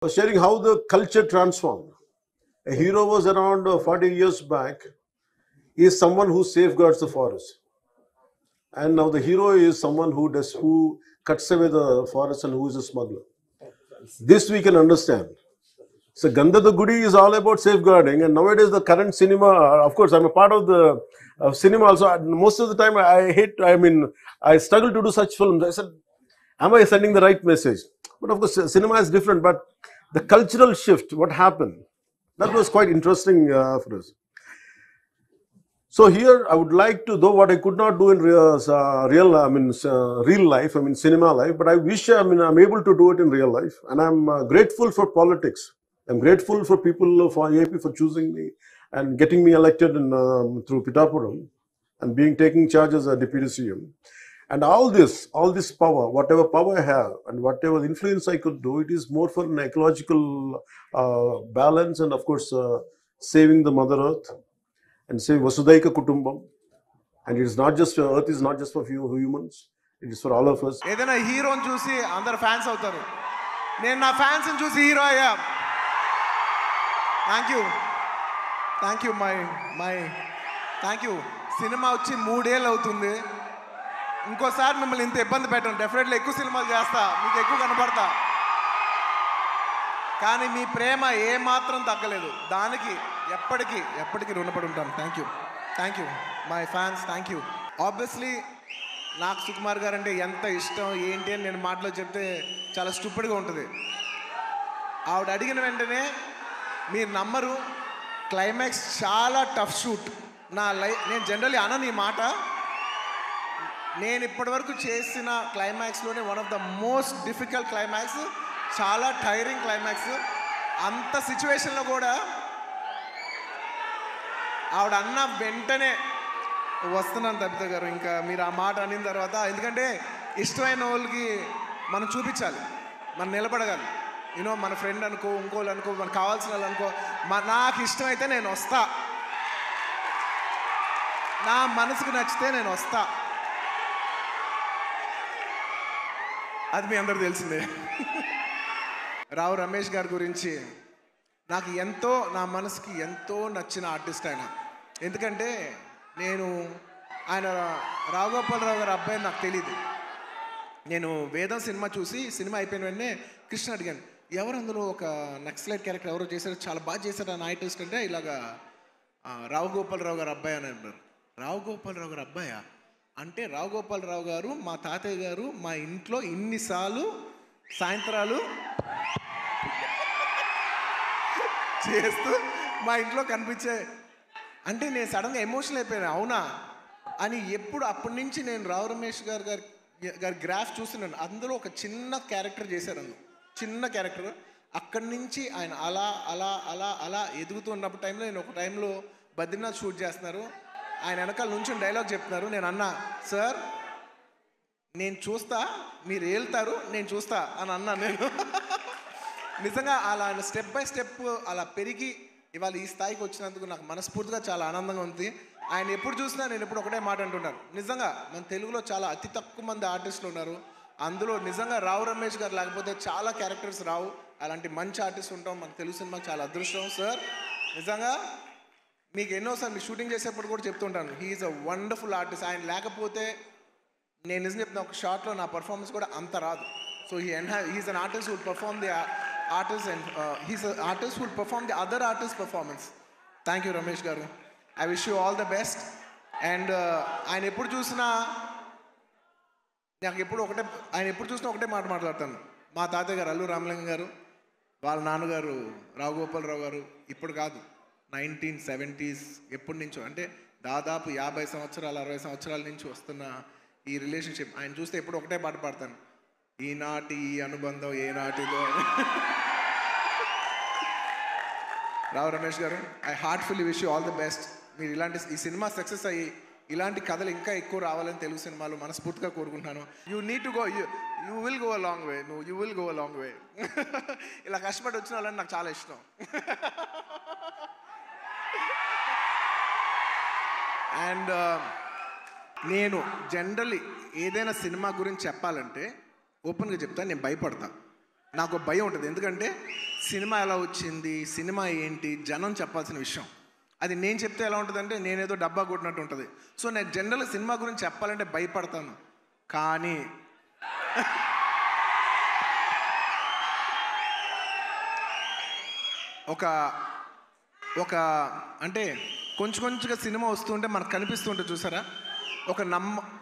was sharing how the culture transformed. A hero was around 40 years back. He is someone who safeguards the forest. And now the hero is someone who cuts away the forest and who is a smuggler. This we can understand. So Gandha the Gudi is all about safeguarding, and nowadays the current cinema, of course, I'm a part of the cinema also. Most of the time I struggle to do such films. I said, am I sending the right message? But of course, cinema is different, but the cultural shift, what happened, that was quite interesting for us. So here I would like to, though what I could not do in real life, cinema life, but I wish, I'm able to do it in real life. And I'm grateful for politics. I'm grateful for people for AP for choosing me and getting me elected through Pitapuram and taking charge as a deputy CM. And all this power, whatever power I have and whatever influence I could do, it is more for an ecological balance and of course saving the Mother Earth and saving Vasudaika Kutumbam. And it is not just, Earth is not just for few humans, it is for all of us. ఏదైనా హీరోని చూసి అందరు fans అవుతారు. నేను నా ఫ్యాన్స్ని చూసి hero అయ్యా. Thank you thank you. Cinema వచ్చి 3 ఏళ్ళు అవుతుంది. ఇంకోసారి మిమ్మల్ని ఇంత ఇబ్బంది పెట్టను. డెఫినెట్లీ ఎక్కువ సినిమాలు చేస్తా, మీకు ఎక్కువ కనపడతా. కానీ మీ ప్రేమ ఏమాత్రం తగ్గలేదు. దానికి ఎప్పటికీ రుణపడి ఉంటాను. Thank you my fans, thank you. Obviously నాకు సుకుమార్ గారు అంటే ఎంత ఇష్టం ఏంటి అని నేను మాటలో చెప్తే చాలా స్టూపిడ్గా ఉంటుంది. ఆవిడ అడిగిన వెంటనే మీరు నమ్మరు, క్లైమాక్స్ చాలా టఫ్ షూట్. నేను జనరల్లీ అనను ఈ మాట. నేను ఇప్పటివరకు చేసిన క్లైమాక్స్లోనే one of the most difficult climax, చాలా టైరింగ్ క్లైమాక్స్. అంత సిచ్యువేషన్లో కూడా ఆవిడ అన్న వెంటనే వస్తున్నాను తబిత గారు, ఇంకా మీరు ఆ మాట అనిన తర్వాత, ఎందుకంటే ఇష్టమైన వాళ్ళకి మనం చూపించాలి, మనం నిలబడగాలి. మన ఫ్రెండ్ అనుకో, ఇంకోళ్ళు అనుకో, మనకు కావాల్సిన వాళ్ళు అనుకో, నాకు ఇష్టమైతే నేను వస్తా, నా మనసుకు నచ్చితే నేను వస్తా. అది మీ అందరూ తెలిసిందే. రావు రమేష్ గారి గురించి నాకు నా మనసుకి ఎంతో నచ్చిన ఆర్టిస్ట్ ఆయన. ఎందుకంటే ఆయన రావుగోపాలరావు గారి అబ్బాయి నాకు తెలియదు. నేను వేదం సినిమా చూసి, సినిమా అయిపోయిన వెంటనే కృష్ణ అడిగాను, ఎవరు అందులో ఒక నక్సలైట్ క్యారెక్టర్ ఎవరో చేశారు, చాలా బాగా చేశారు ఆ ఆర్టిస్ట్ అంటే, ఇలాగా రావుగోపాలరావు గారు అబ్బాయి అని అంటారు. రావుగోపాలరావు గారు అబ్బాయా అంటే, రావుగోపాలరావు గారు మా తాతయ్య గారు మా ఇంట్లో ఇన్నిసార్లు సాయంత్రాలు చేస్తూ మా ఇంట్లో కనిపించే అంటే నేను సడన్గా ఎమోషనల్ అయిపోయాను. అవునా అని అప్పటి నుంచి నేను రావు రమేష్ గారి గ్రాఫ్ చూస్తున్నాను. అందులో ఒక చిన్న క్యారెక్టర్ చేశారు, చిన్న క్యారెక్టర్. అక్కడి నుంచి ఆయన అలా అలా అలా అలా ఎదుగుతూ ఉన్నప్పుడు టైంలో, నేను ఒక టైంలో బద్రీనాథ్ షూట్ చేస్తున్నారు, ఆయన వెనకాల నుంచి డైలాగ్ చెప్తున్నారు. నేను అన్నా, సార్ నేను చూస్తా, మీరు వెళ్తారు, నేను చూస్తా అని అన్నా. నేను నిజంగా అలా స్టెప్ బై స్టెప్ అలా పెరిగి ఇవాళ ఈ స్థాయికి వచ్చినందుకు నాకు మనస్ఫూర్తిగా చాలా ఆనందంగా ఉంది. ఆయన ఎప్పుడు చూసినా నేను ఎప్పుడు ఒకటే మాట అంటున్నాను, నిజంగా మన తెలుగులో చాలా అతి తక్కువ మంది ఆర్టిస్టులు ఉన్నారు, అందులో నిజంగా రావు రమేష్ గారు లేకపోతే చాలా క్యారెక్టర్స్ రావు. అలాంటి మంచి ఆర్టిస్ట్ ఉంటాం మన తెలుగు సినిమాకి చాలా అదృష్టం. సార్ నిజంగా మీకు ఎన్నోసార్లు మీ షూటింగ్ చేసేప్పుడు కూడా చెప్తుంటాను, హీఈస్ అ వండర్ఫుల్ ఆర్టిస్ట్. ఆయన లేకపోతే నేను నిజం చెప్తున్నా, ఒక షార్ట్లో నా పర్ఫార్మెన్స్ కూడా అంత రాదు. So he is an artist who'd perform the artist and he's artist who'd perform the other artist performance. Thank you Ramesh garu, I wish you all the best. And ఆయన ఎప్పుడు చూసినా ఒకటే మాట మాట్లాడతాను. మా తాతయ్య గారు అల్లు రామలింగం గారు, వాళ్ళ నాన్నగారు రావుగోపాలరావు గారు, ఇప్పుడు కాదు 1970s ఎప్పటి నుంచో, అంటే దాదాపు 50 సంవత్సరాలు 60 సంవత్సరాల నుంచి వస్తున్న ఈ రిలేషన్షిప్ ఆయన చూస్తే ఎప్పుడు ఒకటే పాట పాడతాను, ఈనాటి ఈ అనుబంధం ఏనాటిదో. Rao Ramesh garu, I heartfully wish you all the best. మీరు ఈ సినిమా సక్సెస్ అయ్యి ఇలాంటి కథలు ఇంకా ఎక్కువ రావాలని తెలుగు సినిమాలు మనస్ఫూర్తిగా కోరుకుంటున్నాను. You need to go, you will go a long way, you will go a long way. ఇలా కష్టపడి వచ్చిన వాళ్ళని నాకు చాలా ఇష్టం. అండ్ నేను జనరల్లీ ఏదైనా సినిమా గురించి చెప్పాలంటే ఓపెన్గా చెప్తాను, నేను భయపడతా. నాకు భయం ఉంటుంది. ఎందుకంటే సినిమా ఎలా వచ్చింది, సినిమా ఏంటి, జనం చెప్పాల్సిన విషయం. అది నేను చెప్తే ఎలా ఉంటుందంటే నేనేదో డబ్బా కొట్టినట్టు ఉంటుంది. సో నేను జనరల్గా సినిమా గురించి చెప్పాలంటే భయపడతాను. కానీ ఒక అంటే కొంచెంగా సినిమా వస్తుంటే మనకు కనిపిస్తుంటే చూసారా,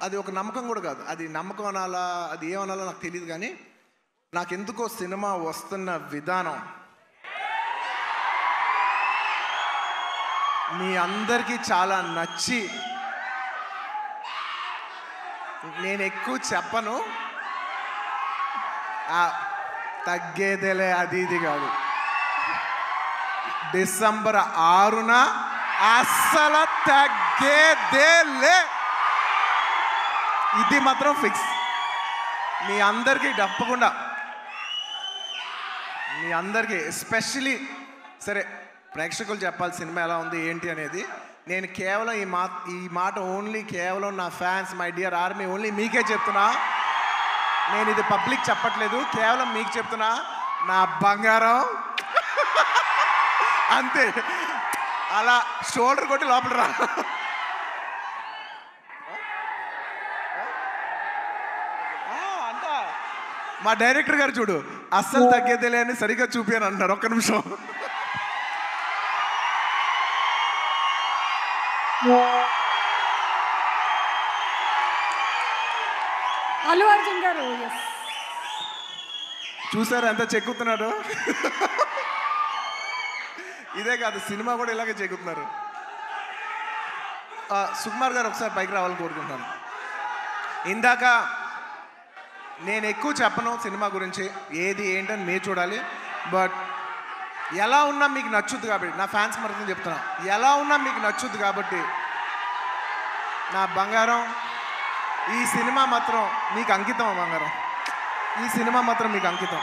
అది ఒక నమ్మకం కూడా కాదు. అది నమ్మకం అనాలా, అది ఏమనాలో నాకు తెలియదు. కానీ నాకెందుకో సినిమా వస్తున్న విధానం మీ అందరికీ చాలా నచ్చి, నేను ఎక్కువ చెప్పను, తగ్గేదేలే అది ఇది కాదు. డిసెంబర్ 6న అస్సలు తగ్గేదేలే, ఇది మాత్రం ఫిక్స్. మీ అందరికీ తప్పకుండా, మీ అందరికీ ఎస్పెషలీ సరే ప్రేక్షకులు చెప్పాలి సినిమా ఎలా ఉంది ఏంటి అనేది. నేను కేవలం ఈ మాట ఓన్లీ కేవలం నా fans, my dear army, only మీకే చెప్తున్నా. నేను ఇది పబ్లిక్ చెప్పట్లేదు, కేవలం మీకు చెప్తున్నా. నా బంగారం అంతే, అలా షోల్డర్ కొట్టి లోపల రా. అంట మా డైరెక్టర్ గారు చూడు, అస్సలు తగ్గేదేలే అని సరిగ్గా చూపాను అంటున్నారు. ఒక్క నిమిషం. అల్లు అర్జున్ గారు చూసారా ఎంత చెక్కుతున్నాడు. ఇదే కాదు, సినిమా కూడా ఇలాగే చెక్కుతున్నారు. సుకుమార్ గారు ఒకసారి పైకి రావాలని కోరుకుంటున్నాను. ఇందాక నేను ఎక్కువ చెప్పను సినిమా గురించి, ఏది ఏంటని మీరు చూడాలి. బట్ ఎలా ఉన్నా మీకు నచ్చుద్ది కాబట్టి, నా ఫ్యాన్స్ మరొకటి చెప్తున్నా, ఎలా ఉన్నా మీకు నచ్చుద్ది కాబట్టి నా బంగారం, ఈ సినిమా మాత్రం మీకు అంకితం. బంగారం, ఈ సినిమా మాత్రం మీకు అంకితం.